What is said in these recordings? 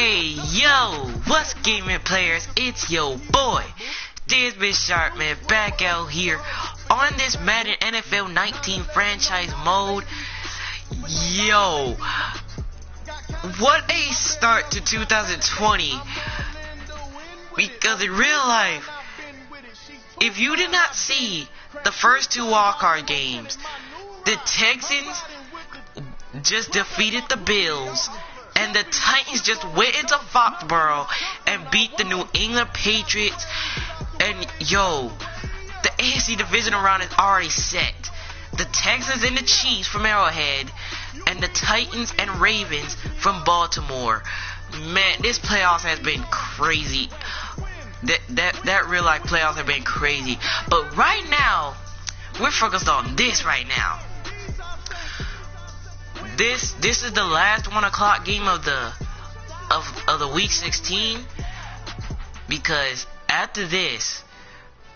Hey, yo, what's gaming players? It's yo boy, Desmond Sharp, man, back out here on this Madden NFL 19 franchise mode. Yo, what a start to 2020, because in real life, if you did not see the first two wildcard games, the Texans just defeated the Bills, and the Titans just went into Foxborough and beat the New England Patriots. And yo, the AFC divisional round is already set. The Texans and the Chiefs from Arrowhead, and the Titans and Ravens from Baltimore. Man, this playoffs has been crazy. That real life playoffs have been crazy. But right now, we're focused on this right now. This is the last 1 o'clock game of the week 16, because after this,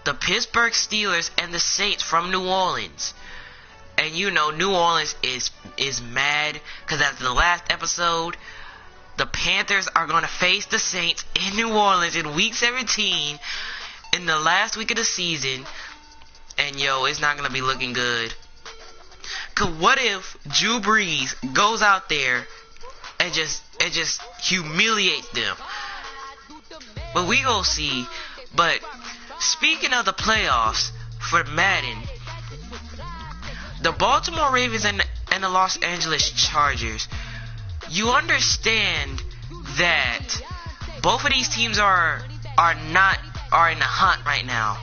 the Pittsburgh Steelers and the Saints from New Orleans. And you know, New Orleans is mad because after the last episode, the Panthers are going to face the Saints in New Orleans in week 17 in the last week of the season. And yo, it's not going to be looking good. Cause what if Drew Brees goes out there and just humiliates them? But we gonna see. But speaking of the playoffs for Madden, the Baltimore Ravens and the Los Angeles Chargers, you understand that both of these teams are in the hunt right now.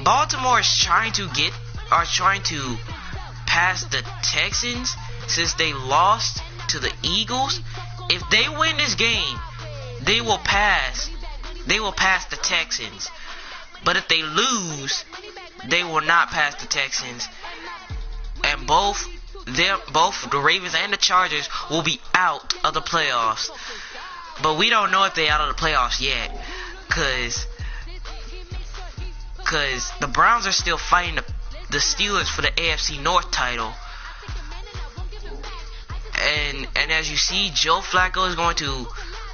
Baltimore is trying to pass the Texans since they lost to the Eagles. If they win this game, they will pass the Texans. But if they lose, they will not pass the Texans. And both the Ravens and the Chargers will be out of the playoffs. But we don't know if they're out of the playoffs yet, cause the Browns are still fighting the Steelers for the AFC North title. And as you see, Joe Flacco is going to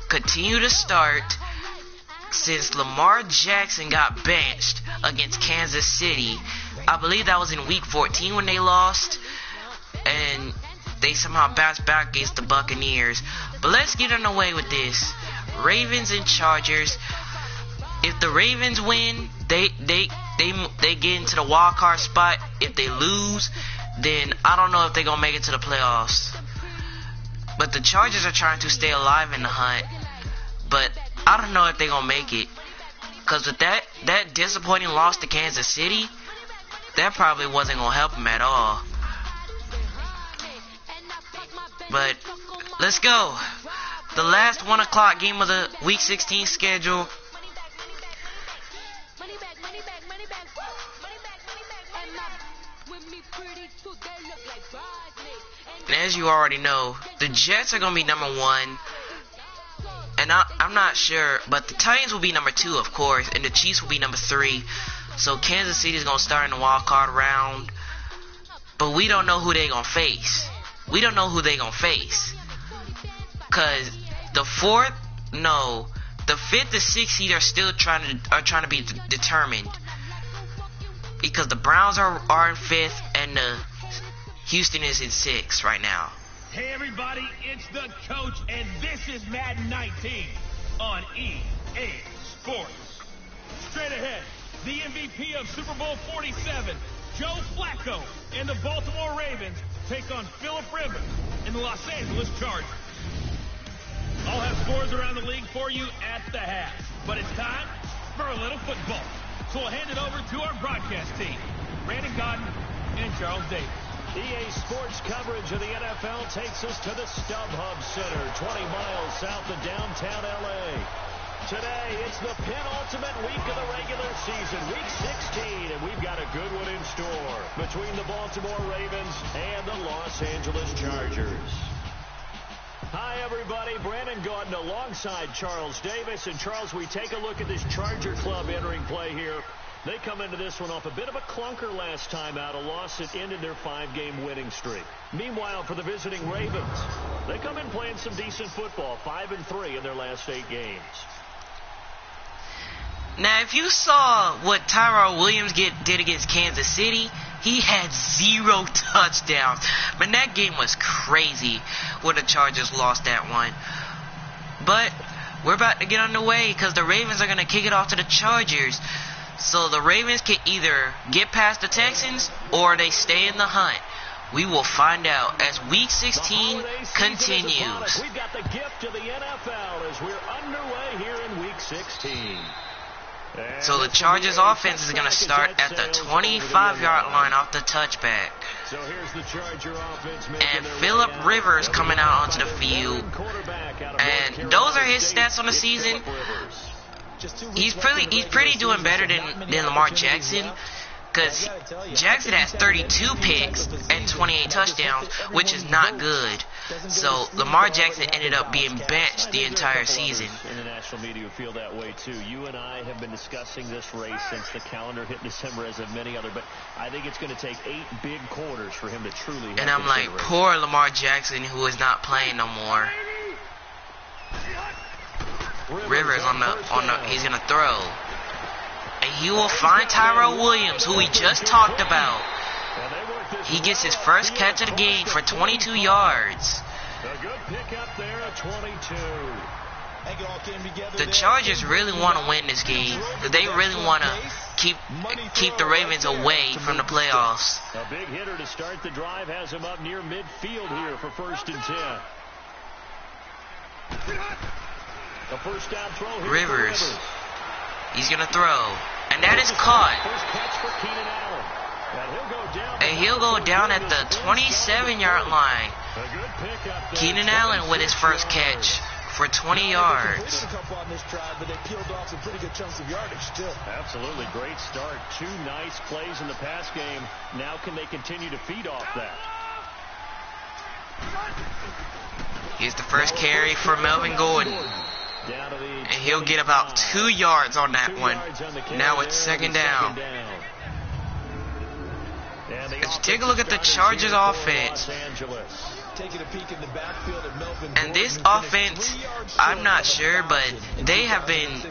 continue to start since Lamar Jackson got benched against Kansas City. I believe that was in week 14 when they lost, and they somehow bounced back against the Buccaneers. But let's get underway with this. Ravens and Chargers. If the Ravens win, they get into the wild card spot. If they lose, then I don't know if they're gonna make it to the playoffs. But the Chargers are trying to stay alive in the hunt. But I don't know if they're gonna make it, cause with that disappointing loss to Kansas City, that probably wasn't gonna help them at all. But let's go. The last 1 o'clock game of the week 16 schedule. And as you already know, the Jets are going to be number 1. And I'm not sure, but the Titans will be number 2, of course. And the Chiefs will be number 3. So Kansas City is going to start in the wild card round. But we don't know who they're going to face. Because the 5th and 6th seed are still trying to be determined. Because the Browns are in 5th and the Houston is in 6th right now. Hey everybody, it's the coach, and this is Madden 19 on EA Sports. Straight ahead, the MVP of Super Bowl 47, Joe Flacco, and the Baltimore Ravens take on Philip Rivers and the Los Angeles Chargers. I'll have scores around the league for you at the half, but it's time for a little football. So we'll hand it over to our broadcast team, Brandon Godden and Charles Davis. EA Sports coverage of the NFL takes us to the StubHub Center, 20 miles south of downtown L.A. Today, it's the penultimate week of the regular season, week 16, and we've got a good one in store between the Baltimore Ravens and the Los Angeles Chargers. Hi, everybody. Brandon Gaudin alongside Charles Davis. And, Charles, we take a look at this Charger club entering play here. They come into this one off a bit of a clunker last time out, a loss that ended their 5-game winning streak. Meanwhile, for the visiting Ravens, they come in playing some decent football, 5-3 in their last 8 games. Now, if you saw what Tyrell Williams did against Kansas City, he had 0 touchdowns. But that game was crazy when the Chargers lost that one. But we're about to get underway because the Ravens are going to kick it off to the Chargers. So the Ravens can either get past the Texans or they stay in the hunt. We will find out as Week 16 continues. We've got the gift of the NFL as we're underway here in Week 16. So the Chargers offense is going to start at the 25-yard line off the touchback. So here's the Charger offense and Phillip Rivers coming out onto the field. And those are his stats on the season. He's pretty doing better than Lamar Jackson, because Jackson has 32 picks and 28 touchdowns, which is not good. So Lamar Jackson ended up being benched the entire season. International media feel that way too. You and I have been discussing this race since the calendar hit December, as have many other. But I think it's going to take 8 big quarters for him to truly. And I'm like, poor Lamar Jackson, who is not playing no more. Rivers on the he's gonna throw, and he will find Tyrell Williams, who we just talked about. He gets his first catch of the game for 22 yards. A good pick up there at 22. The Chargers really want to win this game. They really want to keep the Ravens away from the playoffs. A big hitter to start the drive has him up near midfield here for 1st and 10. The first down throw here Rivers. He's going to throw. And that is caught. And he'll go down at the 27-yard line. Keenan Allen with his first catch for 20 yards. Absolutely great start. 2 nice plays in the pass game. Now can they continue to feed off that? Here's the first carry for Melvin Gordon. And he'll get about 2 yards on that one. Now it's 2nd down. Let's take a look at the Chargers offense. And this offense, I'm not sure, but they have been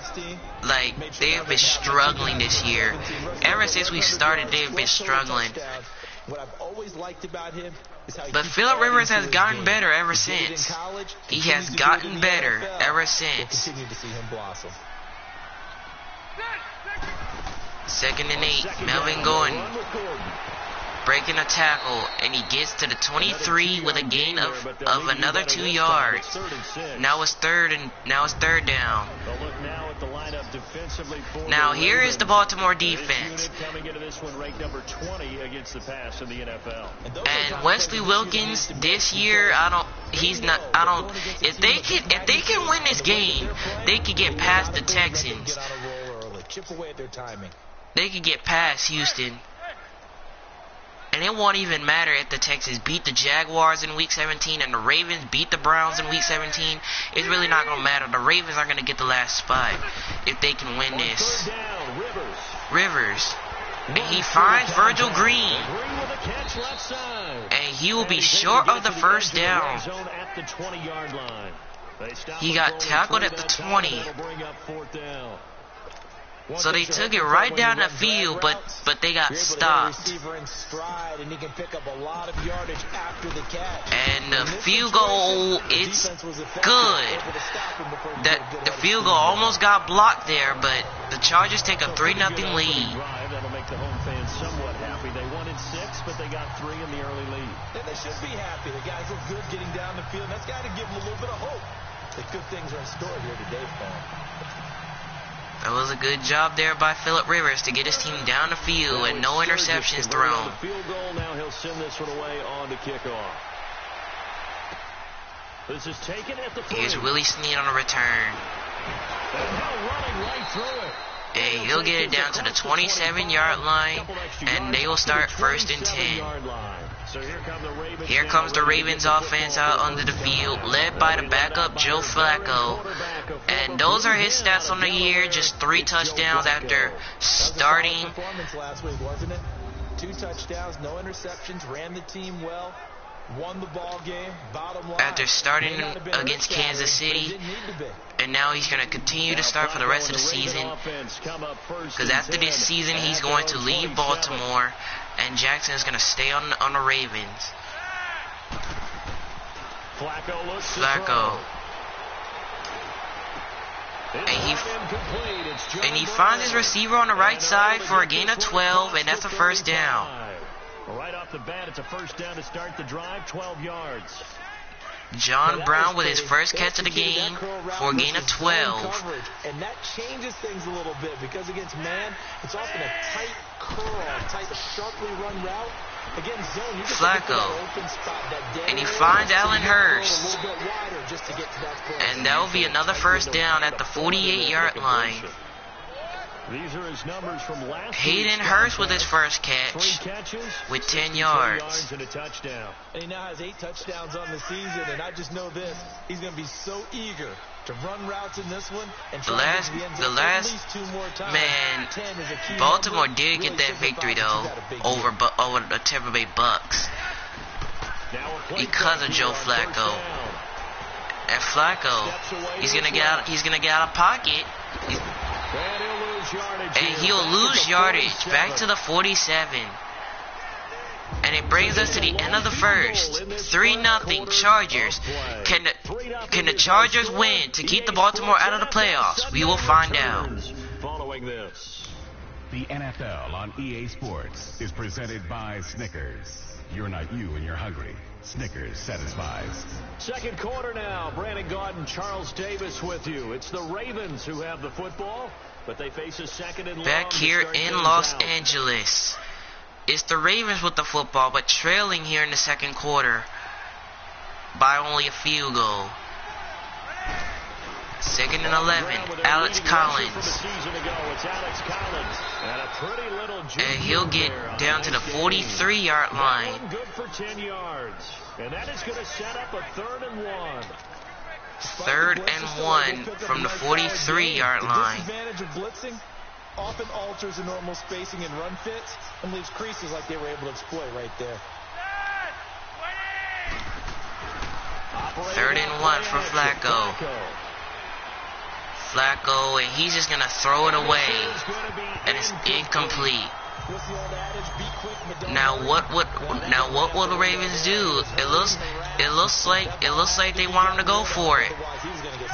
struggling this year. Ever since we started, they've been struggling. What I've always liked about him is how but Phillip Rivers has gotten better ever since. He has gotten better ever since. Continue to see him blossom. 2nd and 8. Melvin Gordon breaking a tackle, and he gets to the 23 with a gain of another 2 yards. Now it's third down. Now here is the Baltimore defense. And Wesley Wilkins this year, if they can win this game, they could get past the Texans. They could get past Houston. And it won't even matter if the Texans beat the Jaguars in Week 17 and the Ravens beat the Browns in Week 17. It's really not going to matter. The Ravens are going to get the last spot if they can win this. Rivers. And he finds Virgil Green. And he will be short of the first down. He got tackled at the 20. So they took it right down the field, but they got stopped. And the field goal, it's good. The field goal almost got blocked there, but the Chargers take a 3-0 lead. That'll make the home fans somewhat happy. They wanted 6, but they got 3 in the early lead. And they should be happy. The guys look good getting down the field. That's got to give them a little bit of hope that good things are in store here today for them. That was a good job there by Phillip Rivers to get his team down the field and no interceptions thrown. Field goal, now he'll send this one away on the kickoff. This is taken at the 40. Here's Willie Snead on a return. And he'll get it down to the 27-yard line, and they will start 1st and 10. Here comes the Ravens offense out onto the field, led by the backup Joe Flacco. And those are his stats on the year. Just 3 touchdowns after starting. Performance last week, wasn't it? 2 touchdowns, no interceptions, ran the team well, won the ball game. Bottom line, After starting against Kansas City. And now he's going to continue to start for the rest of the season. Because after this season, he's going to leave Baltimore. And Jackson is going to stay on the Ravens. Flacco. And he finds his receiver on the right side for a gain of 12, and that's a first down. Right off the bat, it's a first down to start the drive, 12 yards. John Brown with his first catch of the game for a gain of 12. And that changes things a little bit because against man, it's often a tight curl, tight, sharply run route. Against zone, you just Flacco. And he finds Allen Hurst. And that will be another first down at the 48-yard line. These are his numbers from last Hayden Hurst with his first catch with 10 yards. And a touchdown. And he now has 8 touchdowns on the season, and I just know this. He's going to be so eager to run routes in this one and try to get to the end at least 2 more times. Man, 10 is a key Baltimore number. did get that victory, though, over the Tampa Bay Bucks because of Joe Flacco. And Flacco, he's gonna get out of pocket. And he'll lose yardage back to the 47. And it brings us to the end of the first. 3-0 Chargers. Can the Chargers win to keep the Baltimore out of the playoffs? We will find out. Following this, The NFL on EA Sports is presented by Snickers. You're not you and you're hungry. Snickers satisfies. second quarter now. Brandon Gaudin, Charles Davis with you. It's the Ravens who have the football, but they face a second and long. Back here in Los Angeles. It's the Ravens with the football, but trailing here in the second quarter by only a field goal. 2nd and 11, Alex Collins. And he'll get down to the 43-yard line. Good for 10 yards. And that is going to set up a 3rd and 1. 3rd and 1 from the 43-yard line. The disadvantage of blitzing often alters the normal spacing and run fits and leaves creases like they were able to exploit right there. 3rd and 1 for Flacco. Flacco, and he's just going to throw it away. And it's incomplete. Now what will the Ravens do? It looks like they want him to go for it.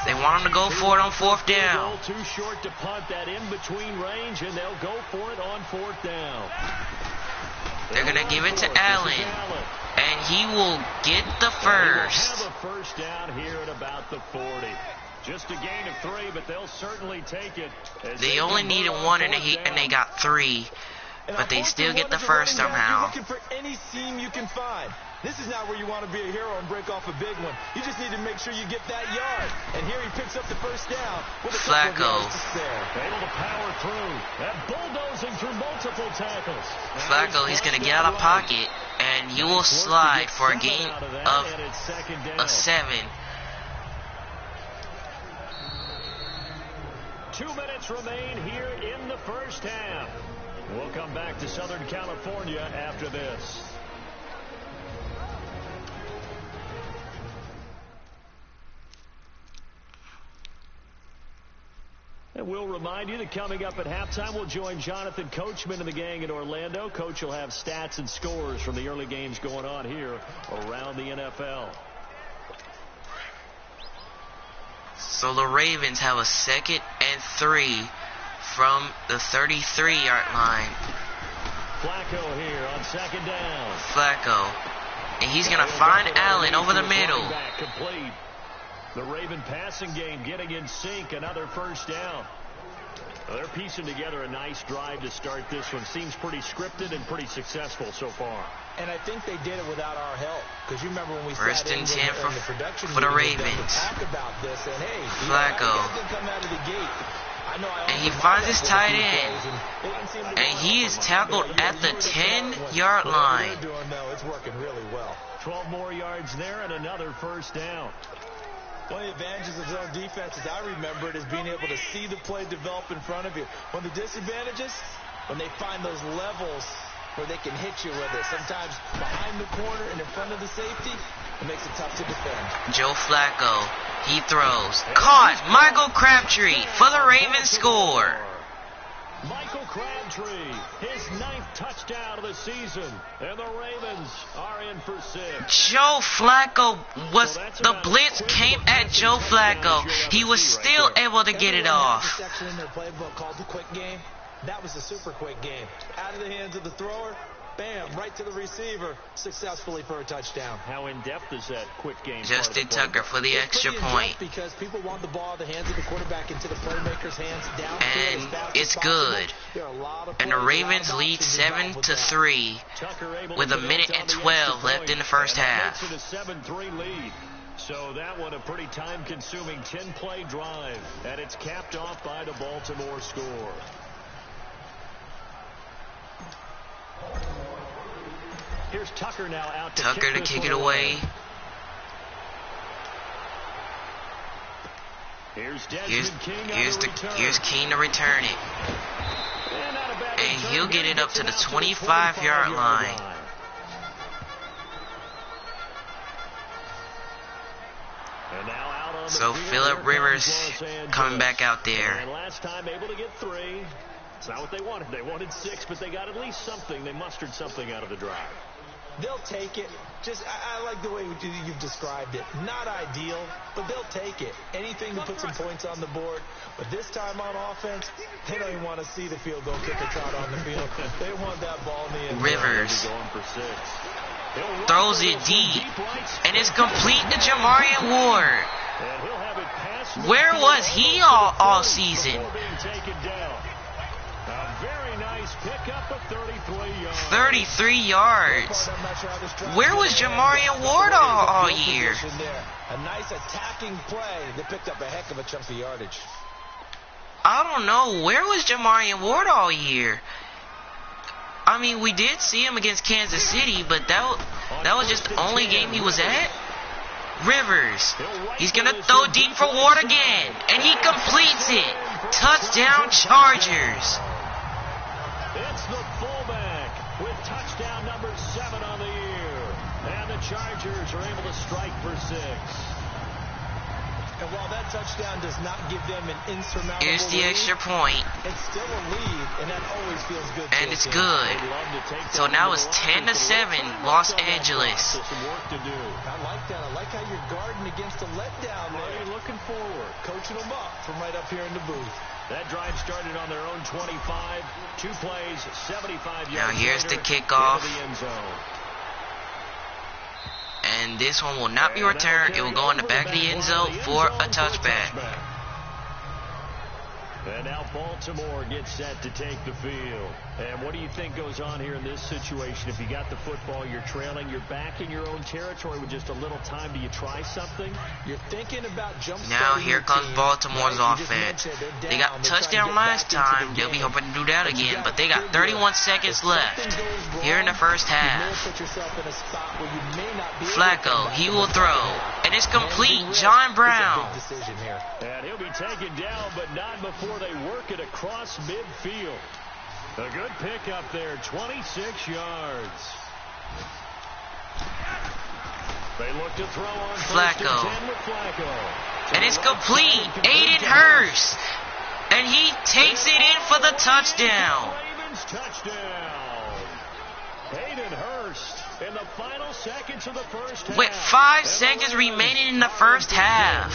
They want him to go for it on 4th down. Too short to punt that in between range, and they'll go for it on 4th down. They're gonna give it to Allen, and he will get the first. They will have a first down here at about the 40. Just a gain of 3, but they'll certainly take it. They only needed 1, and they got 3. But they still get the first somehow. You're looking for any seam you can find. This is not where you want to be a hero and break off a big one. You just need to make sure you get that yard. And here he picks up the first down with a Flacco. couple of yards to spare. Able to power through. And bulldozing through multiple tackles. Flacco, he's going to get out of pocket, and he will slide for a gain of a 7. 2 minutes remain here in the first half. We'll come back to Southern California after this. And we'll remind you that coming up at halftime, we'll join Jonathan Coachman and the gang in Orlando. Coach will have stats and scores from the early games going on here around the NFL. So the Ravens have a 2nd and 3 from the 33-yard line. Flacco here on 2nd down. Flacco. And he's going to find Allen over the middle. Complete. The Raven passing game getting in sync. Another first down. Well, they're piecing together a nice drive to start this one. Seems pretty scripted and pretty successful so far. And I think they did it without our help. Because you remember when we First sat and in 10 the production for the meeting Ravens. to talk about this. And hey, Flacco. come out of the gate. And he finds his tight end. And he is tackled at the 10-yard line. It's working really well. 12 more yards there and another first down. One of the advantages of zone defense, as I remember it, is being able to see the play develop in front of you. One of the disadvantages, when they find those levels where they can hit you with it. Sometimes behind the corner and in front of the safety, it makes it tough to defend. Joe Flacco, he throws. Caught! Michael Crabtree for the Ravens score. Michael Crabtree, his 9th touchdown of the season, and the Ravens are in for 6. Joe Flacco the blitz came at Joe Flacco. He was still able to get it off. Section in their playbook called the quick game. That was a super quick game. Out of the hands of the thrower, bam, right to the receiver, successfully for a touchdown. How in-depth is that quick game? Justin Tucker for the extra point. Because people want the ball in the hands of the quarterback into the playmaker's hands down. And it's good. And the Ravens lead 7-3 with a minute and 12 left in the first half. A 7-3 lead. So that one a pretty time-consuming 10-play drive. And it's capped off by the Baltimore score. Here's Tucker now out to kick it away. Here's King to return it. And he'll get it up to the 25-yard line. So Phillip Rivers coming back out there. And last time able to get 3. It's not what they wanted. They wanted 6, but they got at least something. They mustered something out of the drive. They'll take it. I like the way you've described it. Not ideal, but they'll take it. Anything to put some points on the board. But this time on offense, they don't even want to see the field goal kicker trot on the field. They want that ball in the end. Rivers throws it deep, and it's complete to Jamarian Ward. Where was he all season? A very nice pickup of 33 yards. 33 yards. Where was Jamarian Ward all year? A nice attacking play that picked up a heck of a chunk of yardage. I don't know. Where was Jamarian Ward all year? I mean, we did see him against Kansas City, but that was just the only game he was at. Rivers. He's going to throw deep for Ward again, and he completes it. Touchdown Chargers. It's the fullback with touchdown number 7 on the year. And the Chargers are able to strike for 6. And while that touchdown does not give them an insurmountable Here's the extra point. It's still a lead, and that always feels good. And it's good. So now it's 10-7, Los Angeles. I like that. I like how you're guarding against a letdown there. You're looking forward. Coaching them up from right up here in the booth. That drive started on their own 25. 2 plays, 75 yards. Now here's the kickoff. And this one will not be returned. It will go in the back of the end zone for a touchback. And now Baltimore gets set to take the field. And what do you think goes on here in this situation? If you got the football, you're trailing, you're back in your own territory with just a little time. Do you try something? You're thinking about jumping. Now here comes Baltimore's offense. They got a touchdown last time. They'll be hoping to do that again, but they got 31 seconds left here in the first half. Flacco, he will throw. And it's complete. John Brown. And he'll be taken down, but not before they work it across midfield. A good pickup there, 26 yards. They look to throw on Flacco. Flacco. And it's complete. Aiden Hurst. And he takes it in for the touchdown. Ravens touchdown. Aiden Hurst in the final seconds of the first half. With 5 seconds remaining in the first half.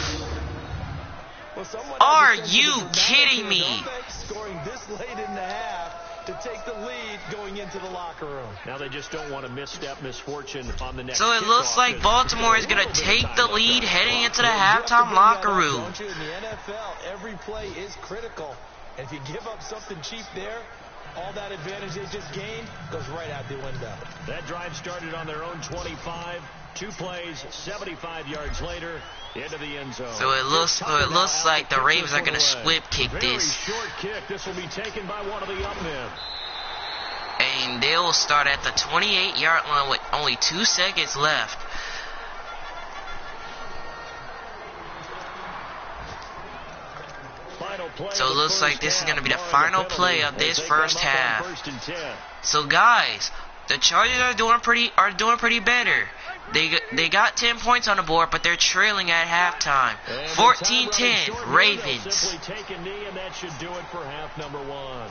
Are you kidding me? Scoring this late in the half to take the lead going into the locker room. Now they just don't want to misstep misfortune on the next. So it looks like Baltimore is going to take the lead heading into the halftime locker room. In the NFL, every play is critical. And if you give up something cheap there, all that advantage they just gained goes right out the window. That drive started on their own 25. 2 plays, 75 yards later, into the end zone. So it looks like the Ravens are going to squib kick this. Very short kick. This will be taken by one of the up men. And they will start at the 28-yard line with only 2 seconds left. So it looks like this is going to be the final play of this first half. So guys, the Chargers are doing pretty better. They got 10 points on the board, but they're trailing at halftime. 14-10 Ravens. Take a knee, and that should do it for half number one.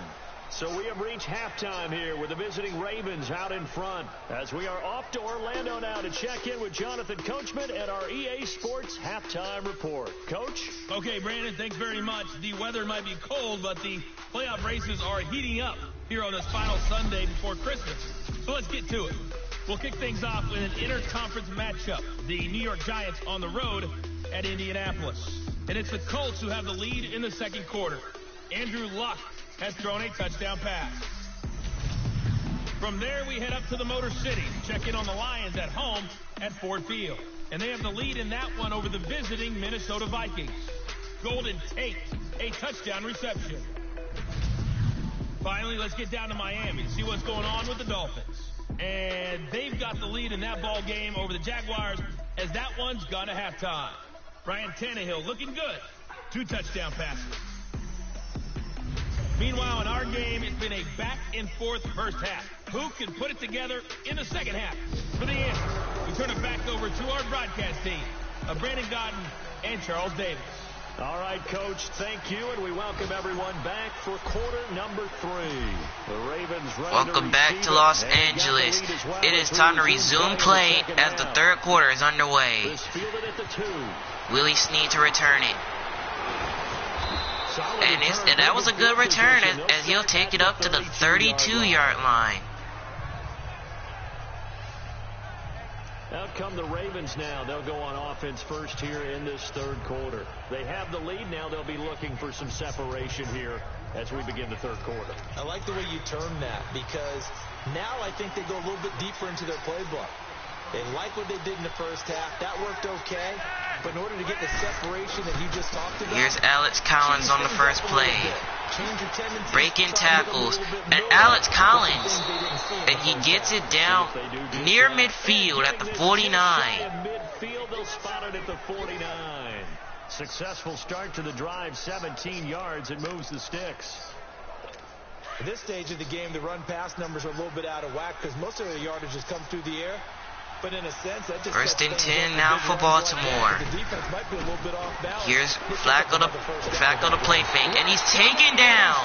So we have reached halftime here with the visiting Ravens out in front, as we are off to Orlando now to check in with Jonathan Coachman at our EA Sports halftime report. Coach? Okay, Brandon, thanks very much. The weather might be cold, but the playoff races are heating up here on this final Sunday before Christmas. So let's get to it. We'll kick things off with an interconference matchup. The New York Giants on the road at Indianapolis. And it's the Colts who have the lead in the second quarter. Andrew Luck has thrown a touchdown pass. From there, we head up to the Motor City. Check in on the Lions at home at Ford Field. And they have the lead in that one over the visiting Minnesota Vikings. Golden Tate, a touchdown reception. Finally, let's get down to Miami to see what's going on with the Dolphins. And they've got the lead in that ball game over the Jaguars, as that one's gone to halftime. Ryan Tannehill looking good. 2 touchdown passes. Meanwhile, in our game, it's been a back-and-forth first half. Who can put it together in the second half? For the answer, we turn it back over to our broadcast team of Brandon Godden and Charles Davis. All right, Coach, thank you, and we welcome everyone back for quarter number 3. The Ravens Welcome back to Los Angeles. It is time to resume play as the third quarter is underway. Willie Snead to return it. And that was a good return as he'll take it up to the 32-yard line. Out come the Ravens now. They'll go on offense first here in this third quarter. They have the lead now. They'll be looking for some separation here as we begin the third quarter. I like the way you term that, because now I think they go a little bit deeper into their playbook. They like what they did in the first half. That worked okay. But in order to get the separation that you just talked about, here's Alex Collins on the first play. Breaking tackles. And Alex Collins, and he gets it down near midfield at the 49. Midfield, they'll spot it at the 49. Successful start to the drive, 17 yards. It moves the sticks. At this stage of the game, the run-pass numbers are a little bit out of whack because most of their yardage has come through the air. But in a sense, that just 1st and 10 now for Baltimore. Here's Flacco to play fake, and he's taken down.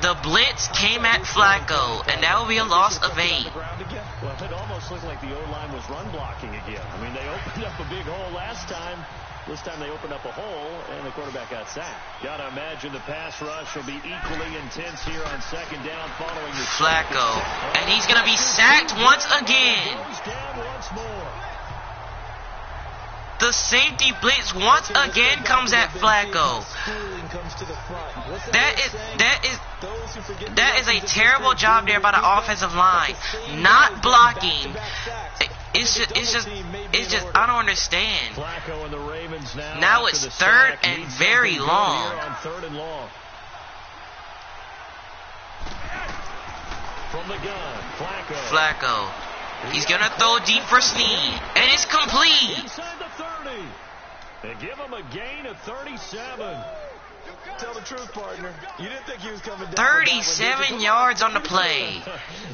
The blitz came at Flacco, and that will be a loss of 8. Well, it almost looked like the O-line was run blocking again. I mean, they opened up a big hole last time. This time they opened up a hole, and the quarterback got sacked. Gotta imagine the pass rush will be equally intense here on second down following the Flacco, and he's gonna be sacked once again. Goes down once more. The safety blitz once again comes at Flacco. That is a terrible job there by the offensive line, not blocking. It's just I don't understand. Now it's 3rd and very long. From the gun, Flacco. He's gonna throw deep for Snead, and it's complete. Inside the 30. They give him a gain of 37. Tell the truth, partner. You didn't think he was coming down. 37 yards on the play.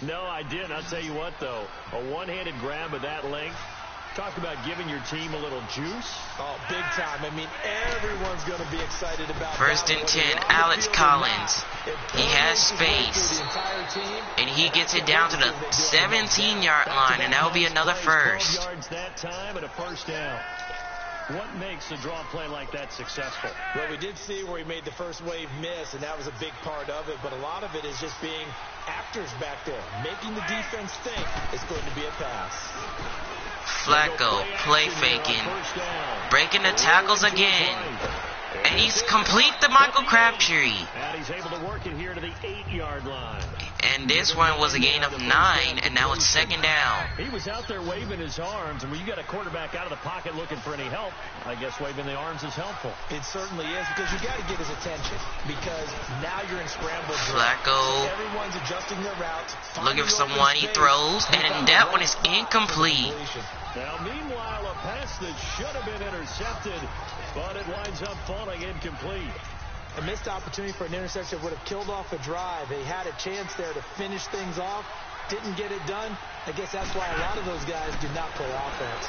No, I didn't. I'll tell you what, though. A one-handed grab of that length. Talk about giving your team a little juice. Oh, big time. I mean, everyone's going to be excited about 1st and 10, Alex Collins. He has space. And he gets it down to the 17-yard line, and that'll be another first. Yards that time and a first down. What makes a draw play like that successful? Well, we did see where he made the first wave miss, and that was a big part of it. But a lot of it is just being actors back there, making the defense think it's going to be a pass. Flacco play faking, breaking the tackles again, and he's complete the Michael Crabtree. And he's able to work it here to the 8-yard line. And this one was a gain of 9, and now it's 2nd down. He was out there waving his arms, and when you got a quarterback out of the pocket looking for any help, I guess waving the arms is helpful. It certainly is, because you got to get his attention, because now you're in scramble. Flacco, everyone's adjusting their route, looking for someone, he throws, and that one is incomplete. Now, meanwhile, a pass that should have been intercepted, but it winds up falling incomplete. A missed opportunity for an interception would have killed off a drive. They had a chance there to finish things off. Didn't get it done. I guess that's why a lot of those guys did not play offense.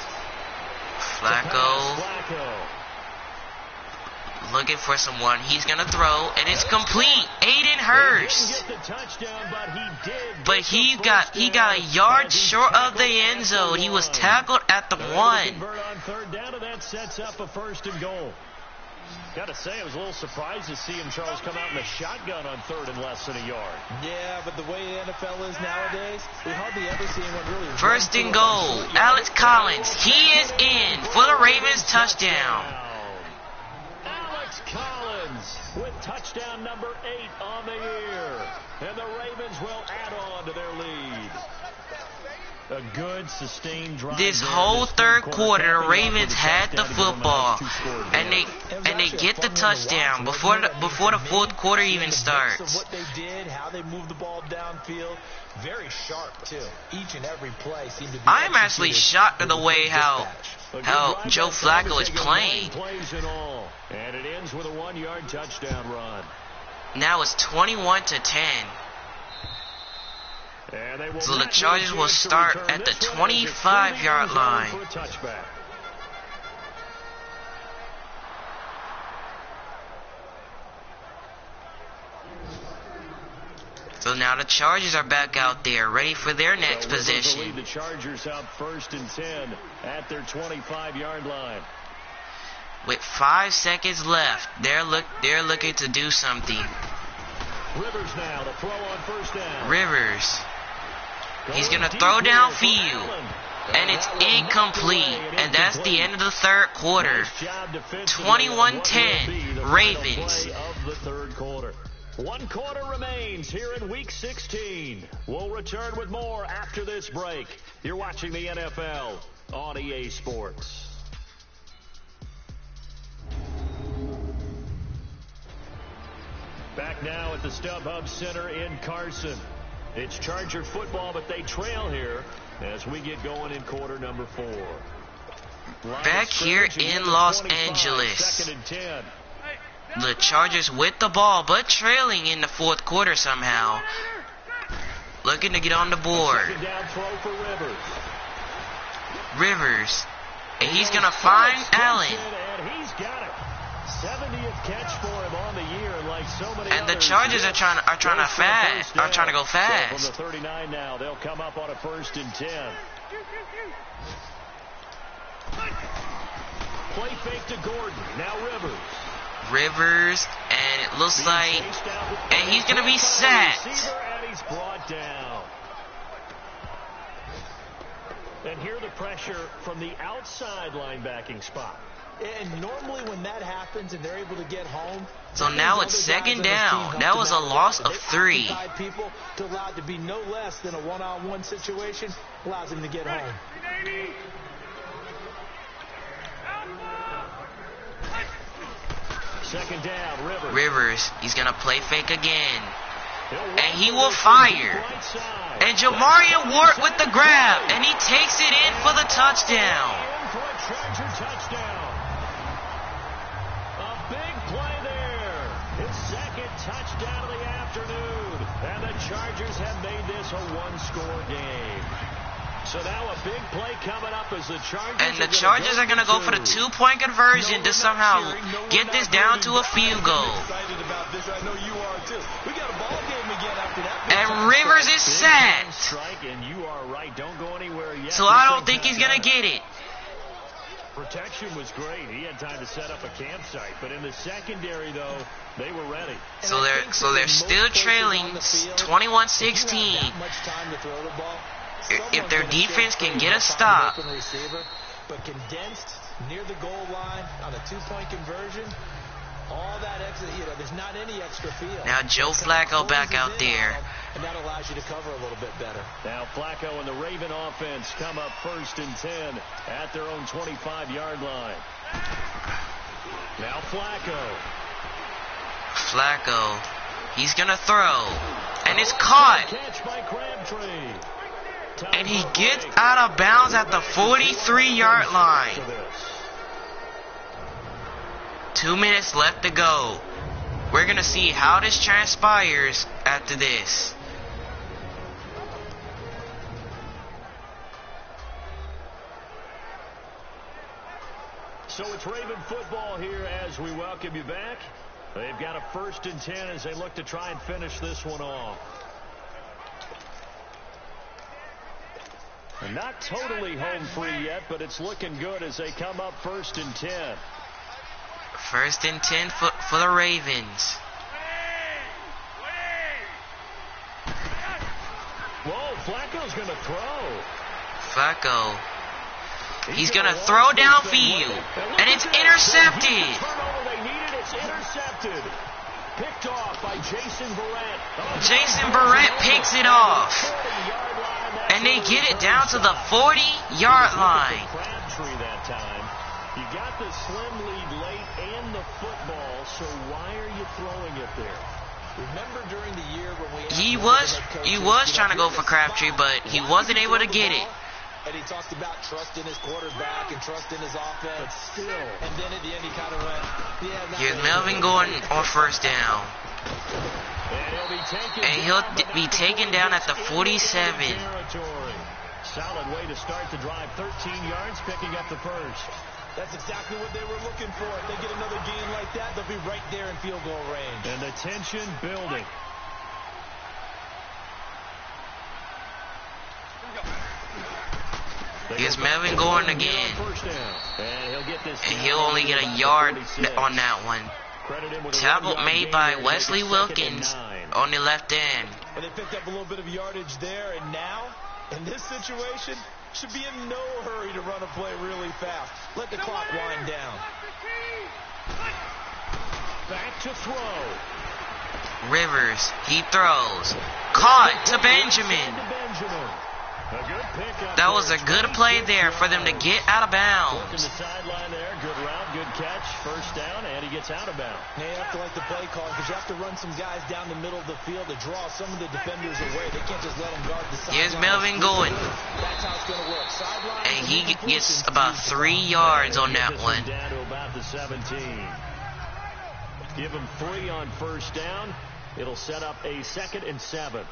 Flacco. Looking for someone. He's going to throw, and it's complete. Aiden Hurst. But he got a yard short of the end zone. He was tackled at the 1. On third down, and that sets up a 1st and goal. Got to say, I was a little surprised to see him, Charles, come out in a shotgun on 3rd and less than a yard. Yeah, but the way the NFL is nowadays, we hardly ever see anyone really. 1st and goal. Alex Collins. He is in for the Ravens touchdown. Alex Collins with touchdown number 8 on the year. And the Ravens will add on to their lead. A good sustained drive. This whole 3rd quarter, the Ravens had the football, and they get the touchdown before the 4th quarter even starts. What they did, how they moved the ball downfield, very sharp too. Each and every play seemed to be. I'm actually shocked at the way how Joe Flacco is playing. And it ends with a 1-yard touchdown run. Now it's 21-10. So the Chargers will start at the 25-yard line. So now the Chargers are back out there, ready for their next possession. The Chargers out 1st and 10 at their 25-yard line. With 5 seconds left, they're looking to do something. Rivers now to throw on 1st down. Rivers. He's going to throw downfield, and it's incomplete, and that's the end of the 3rd quarter. 21-10, Ravens. Of the 3rd quarter. 1 quarter remains here in Week 16. We'll return with more after this break. You're watching the NFL on EA Sports. Back now at the StubHub Center in Carson. It's Charger football, but they trail here as we get going in quarter number 4. Back here in Los Angeles, 2nd and 10. the Chargers with the ball, but trailing in the 4th quarter somehow. Looking to get on the board. Second down throw for Rivers. Rivers. And he's going to find Allen. And he's got it. 70th catch for him on the year, and like so many And the others, Chargers are trying to go fast. So from the 39 now, they'll come up on a 1st and 10. Play fake to Gordon. Now Rivers, and it looks like, and he's going to be sacked. And he's brought down. And here the pressure from the outside linebacking spot. And normally when that happens and they're able to get home. So now it's 2nd down. That was a loss of 3. People to allow it to be no less than a one-on-one situation allows him to get home. Second down, Rivers, he's going to play fake again. And he will fire. And Jamarian Ward with the grab. And he takes it in for the touchdown. A big play there. His 2nd touchdown of the afternoon. And the Chargers have made this a 1-score game. So now a big play coming up as the Chargers. And the Chargers are going to go for the 2-point conversion to somehow get this down to a field goal. And Rivers is sacked. So I don't think he's going to get it. Protection was great. He had time to set up a campsite, but in the secondary, though, they were ready. So they're still trailing 21-16. If their defense can get a stop. But condensed near the goal line on a 2-point conversion, all that extra, there's not any extra field. Now Joe Flacco back out there. And that allows you to cover a little bit better. Now Flacco and the Raven offense come up 1st and 10 at their own 25-yard line. Now Flacco. He's going to throw. And it's caught. Catch by Crabtree. And he gets out of bounds at the 43-yard line. 2 minutes left to go. We're going to see how this transpires after this. So it's Raven football here as we welcome you back. They've got a 1st and 10 as they look to try and finish this one off. And not totally home free yet, but it's looking good as they come up 1st and 10. 1st and 10 for the Ravens. Whoa, Flacco's going to throw. Flacco. He's going to throw downfield. And it's intercepted. Turnover they needed. It's intercepted. Picked off by Jason Barrett. Jason Barrett picks it off. And they get it down to the 40-yard line. Crabtree that time. You got the slim lead late and the football, so why are you throwing it there? Remember during the year when he was trying to go for Crabtree, but he wasn't able to get it. And he talked about trust in his quarterback and trust in his offense. But still. And then at the end he kind of went, yeah. Here's Melvin Gordon on 1st down. And he'll be taken down at the 47. Solid way to start the drive. 13 yards, picking up the 1st. That's exactly what they were looking for. If they get another gain like that, they'll be right there in field goal range. And the tension building. Here's Melvin Gordon again. And he'll only get a yard on that one. Tackle made by Wesley Wilkins on the left end. And they picked up a little bit of yardage there. And now, in this situation, should be in no hurry to run a play really fast. Let the clock wind down. Back to throw. Rivers, he throws. Caught to Benjamin. That was a good play there for them to get out of bounds. The sideline there, good route, good catch, 1st down, and he gets out of bounds. They have to like the play call because you have to run some guys down the middle of the field to draw some of the defenders away. They can't just let them guard the sideline. Here's Melvin Gordon. That's how it's going to work. Sideline, and he gets about 3 yards on that one. Down to about the 17. Give him 3 on 1st down. It'll set up a 2nd and 7.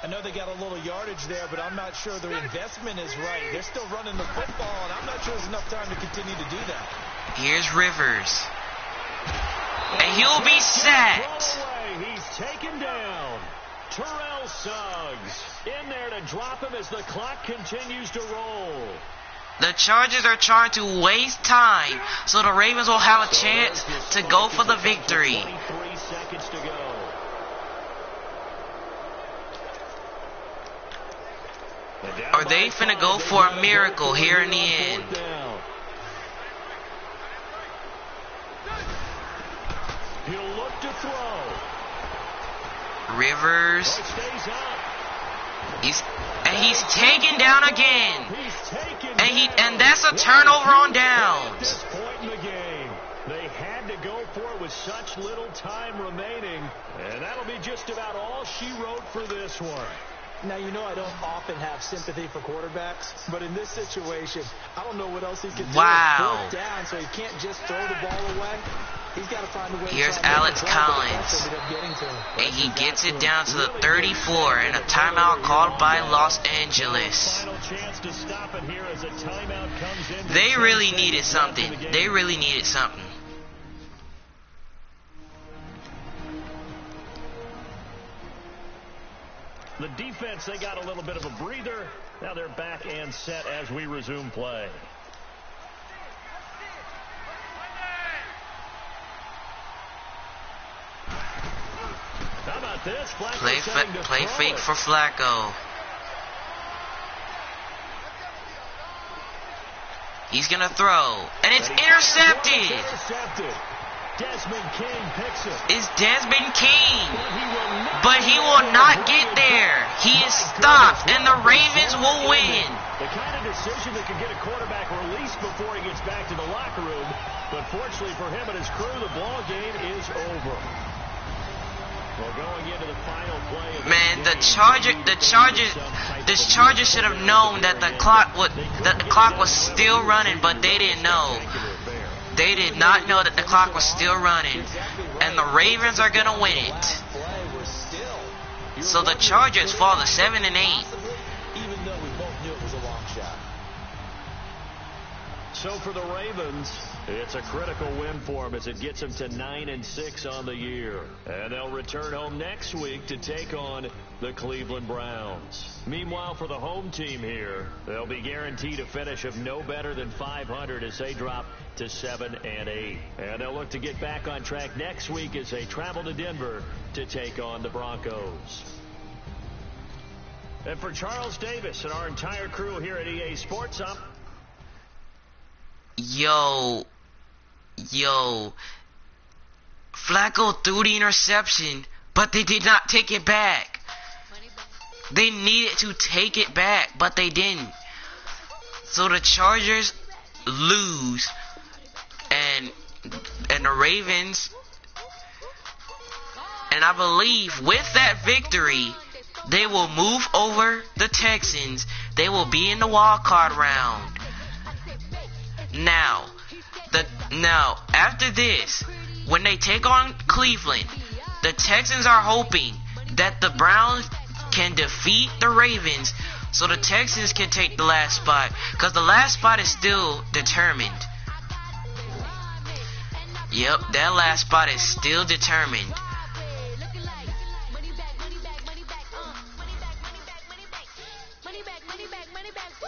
I know they got a little yardage there, but I'm not sure their investment is right. They're still running the football, and I'm not sure there's enough time to continue to do that. Here's Rivers. And he'll be sacked. He's taken down. Terrell Suggs in there to drop him as the clock continues to roll. The Chargers are trying to waste time so the Ravens will have a chance to go for the victory. 23 seconds to go. Are they finna go for a miracle here in the end? He'll look to throw. Rivers. He's taken down again. And that's a turnover on downs. At this point in the game, they had to go for it with such little time remaining, and that'll be just about all she wrote for this one. Now, you know I don't often have sympathy for quarterbacks, but in this situation, I don't know what else he can do. Wow. Fourth down, so he can't just throw the ball away. He's got to find a way. Here's Alex Collins, and he gets it down to the 34, and a timeout called by Los Angeles. They really needed something. They really needed something. The defense, they got a little bit of a breather. Now they're back and set as we resume play. How about this? Play fake for Flacco. He's going to throw. And it's intercepted. Desmond King picks it. It's Desmond King. But he will not get there. He is stopped, and the Ravens will win. The kind of decision that can get a quarterback released before he gets back to the locker room. But fortunately for him and his crew, the ball game is over. Well, going into the final play of Man, the this Chargers should have known that the clock was still running, but they didn't know. They did not know that the clock was still running, and the Ravens are gonna win it. So the Chargers fall to 7-8. Even though we both knew it was a long shot. So for the Ravens, it's a critical win for them as it gets them to 9-6 on the year. And they'll return home next week to take on the Cleveland Browns. Meanwhile, for the home team here, they'll be guaranteed a finish of no better than 500 as they drop to 7-8. And they'll look to get back on track next week as they travel to Denver to take on the Broncos. And for Charles Davis and our entire crew here at EA Sports, Yo, Flacco threw the interception, but they did not take it back. They needed to take it back, but they didn't. So the Chargers lose, and the Ravens, and I believe with that victory, they will move over the Texans. They will be in the wild card round. Now, after this, when they take on Cleveland, the Texans are hoping that the Browns can defeat the Ravens so the Texans can take the last spot, because the last spot is still determined. Yep, that last spot is still determined.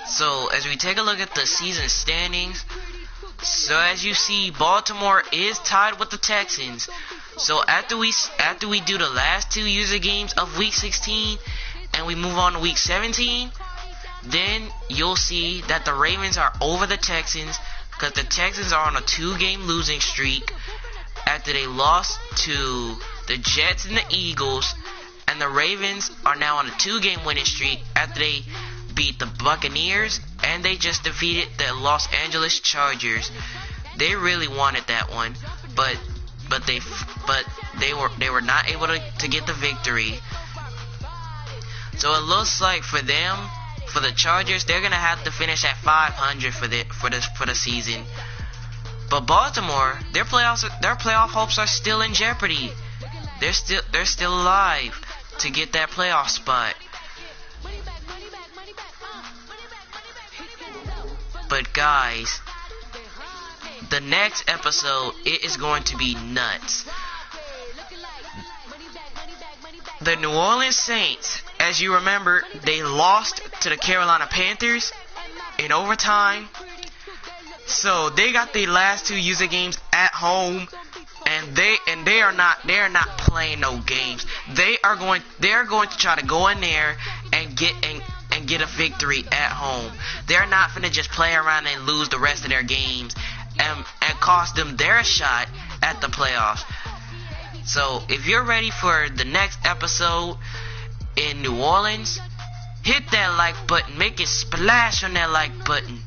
So, as we take a look at the season standings, so as you see, Baltimore is tied with the Texans. So after we do the last two user games of Week 16, and we move on to Week 17, then you'll see that the Ravens are over the Texans, because the Texans are on a 2-game losing streak after they lost to the Jets and the Eagles, and the Ravens are now on a 2-game winning streak after they beat the Buccaneers, and they just defeated the Los Angeles Chargers. They really wanted that one, but they were not able to get the victory. So it looks like for them, for the Chargers, they're gonna have to finish at 500 for the season. But Baltimore, their playoff hopes are still in jeopardy. They're still alive to get that playoff spot. But guys, the next episode, it is going to be nuts. The New Orleans Saints, as you remember, they lost to the Carolina Panthers in overtime. So they got their last two user games at home, and they are not playing no games. They are going to try to go in there and get a victory at home. They're not finna just play around and lose the rest of their games and cost them their shot at the playoffs. So if you're ready for the next episode in New Orleans, hit that like button, make it splash on that like button.